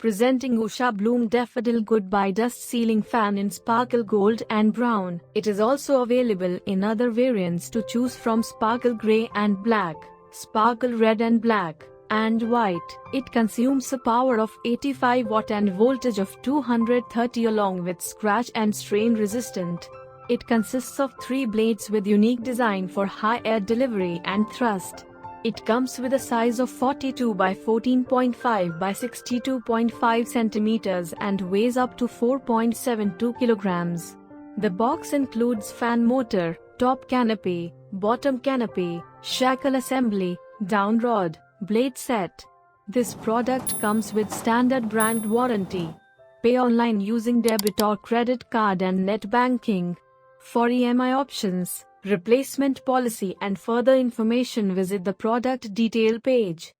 Presenting Usha Bloom Daffodil Goodbye Dust Ceiling Fan in Sparkle Gold and Brown. It is also available in other variants to choose from: Sparkle Grey and Black, Sparkle Red and Black, and White. It consumes a power of 85 watt and voltage of 230 along with scratch and strain resistant. It consists of 3 blades with unique design for high air delivery and thrust. It comes with a size of 42 by 14.5 by 62.5 centimeters and weighs up to 4.72 kilograms. The box includes fan motor, top canopy, bottom canopy, shackle assembly, down rod, blade set. This product comes with standard brand warranty. Pay online using debit or credit card and net banking. For EMI options, replacement policy and further information, visit the product detail page.